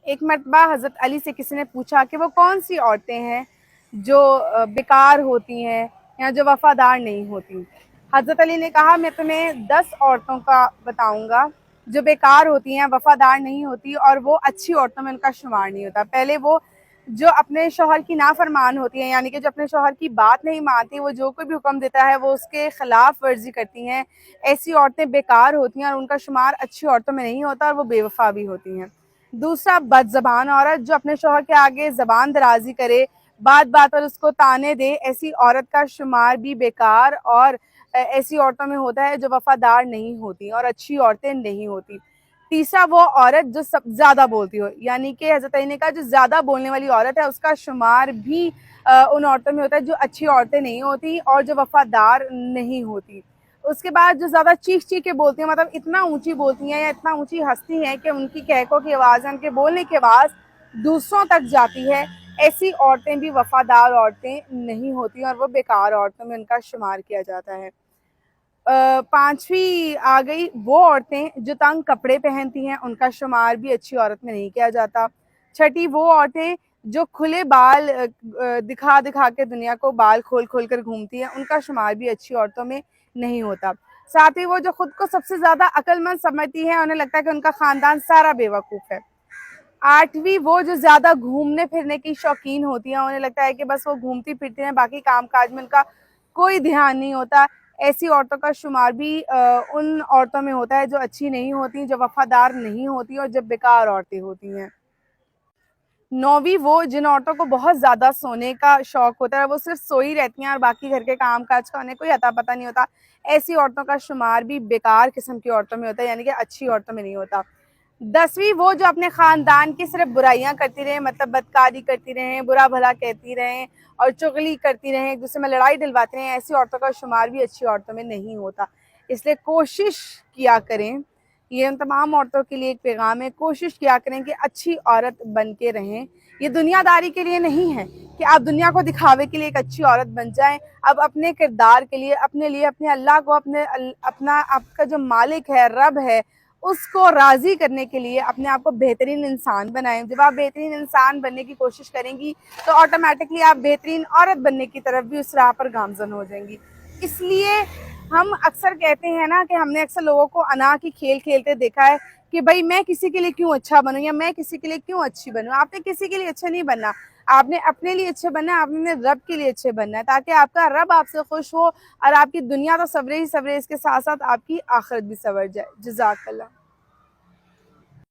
ایک مرتبہ حضرت علی سے کسی نے پوچھا کہ وہ کون سی عورتیں ہیں جو بیکار ہوتی ہیں یا جو وفادار نہیں ہوتی۔ حضرت علی نے کہا میں تمہیں 10 عورتوں کا بتاؤں گا جو بیکار ہوتی ہیں، وفادار نہیں ہوتی، اور وہ اچھی عورتوں میں ان کا شمار نہیں ہوتا۔ پہلے وہ جو اپنے شوہر کی نافرمان ہوتی ہیں، یعنی کہ جو اپنے شوہر کی بات نہیں مانتی، وہ جو کوئی بھی حکم دیتا ہے وہ اس کے خلاف ورزی کرتی ہیں، ایسی عورتیں بیکار ہوتی ہیں اور ان کا شمار اچھی عورتوں میں نہیں ہوتا اور وہ بے وفا بھی ہوتی ہیں۔ دوسرا، بد زبان عورت جو اپنے شوہر کے آگے زبان درازی کرے، بات بات پر اس کو طعنے دے، ایسی عورت کا شمار بھی بیکار اور ایسی عورتوں میں ہوتا ہے جو وفادار نہیں ہوتی اور اچھی عورتیں نہیں ہوتی۔ تیسرا، وہ عورت جو سب زیادہ بولتی ہو، یعنی کہ حضرت علی نے کہا جو زیادہ بولنے والی عورت ہے اس کا شمار بھی ان عورتوں میں ہوتا ہے جو اچھی عورتیں نہیں ہوتی اور جو وفادار نہیں ہوتی۔ اس کے بعد جو زیادہ چیخ چیخ کے بولتی ہیں، مطلب اتنا اونچی بولتی ہیں یا اتنا اونچی ہنستی ہیں کہ ان کی کہکوں کی آواز، ان کے بولنے کی آواز دوسروں تک جاتی ہے، ایسی عورتیں بھی وفادار عورتیں نہیں ہوتی اور وہ بیکار عورتوں میں ان کا شمار کیا جاتا ہے۔ پانچویں آ گئی وہ عورتیں جو تنگ کپڑے پہنتی ہیں، ان کا شمار بھی اچھی عورت میں نہیں کیا جاتا۔ چھٹی، وہ عورتیں جو کھلے بال دکھا دکھا کے دنیا کو بال کھول کھول کر گھومتی ہیں، ان کا شمار بھی اچھی عورتوں میں نہیں ہوتا۔ ساتھ ہی وہ جو خود کو سب سے زیادہ عقل مند سمجھتی ہیں، انہیں لگتا ہے کہ ان کا خاندان سارا بے وقوف ہے۔ آٹھویں، وہ جو زیادہ گھومنے پھرنے کی شوقین ہوتی ہیں، انہیں لگتا ہے کہ بس وہ گھومتی پھرتی ہیں، باقی کام کاج میں ان کا کوئی دھیان نہیں ہوتا۔ ایسی عورتوں کا شمار بھی ان عورتوں میں ہوتا ہے جو اچھی نہیں ہوتی، جو وفادار نہیں ہوتی اور جو بیکار عورتیں ہوتی ہیں۔ نویں، وہ جن عورتوں کو بہت زیادہ سونے کا شوق ہوتا ہے، وہ صرف سوئی رہتی ہیں اور باقی گھر کے کام کاج کا انہیں کوئی اتا پتہ نہیں ہوتا، ایسی عورتوں کا شمار بھی بیکار قسم کی عورتوں میں ہوتا ہے، یعنی کہ اچھی عورتوں میں نہیں ہوتا۔ 10ویں، وہ جو اپنے خاندان کی صرف برائیاں کرتی رہیں، مطلب بدکاری کرتی رہیں، برا بھلا کہتی رہیں اور چغلی کرتی رہیں، ایک دوسرے میں لڑائی ڈلواتی رہیں، ایسی عورتوں کا شمار بھی اچھی عورتوں میں نہیں ہوتا۔ اس لیے کوشش کیا کریں، یہ ان تمام عورتوں کے لیے ایک پیغام ہے، کوشش کیا کریں کہ اچھی عورت بن کے رہیں۔ یہ دنیا داری کے لیے نہیں ہے کہ آپ دنیا کو دکھاوے کے لیے ایک اچھی عورت بن جائیں، اب اپنے کردار کے لیے، اپنے اللہ کو، اپنا آپ کا جو مالک ہے، رب ہے، اس کو راضی کرنے کے لیے اپنے آپ کو بہترین انسان بنائیں۔ جب آپ بہترین انسان بننے کی کوشش کریں گی تو آٹومیٹکلی آپ بہترین عورت بننے کی طرف بھی اس راہ پر گامزن ہو جائیں گی۔ اس لیے ہم اکثر کہتے ہیں نا کہ ہم نے اکثر لوگوں کو انا کی کھیل کھیلتے دیکھا ہے کہ بھائی میں کسی کے لیے کیوں اچھا بنوں یا میں کسی کے لیے کیوں اچھی بنوں۔ آپ نے کسی کے لیے اچھا نہیں بننا، آپ نے اپنے لیے اچھے بننا ہے، آپ نے رب کے لیے اچھے بننا ہے، تاکہ آپ کا رب آپ سے خوش ہو اور آپ کی دنیا تو سورے ہی سورے، اس کے ساتھ ساتھ آپ کی آخرت بھی سور جائے۔ جزاک اللہ۔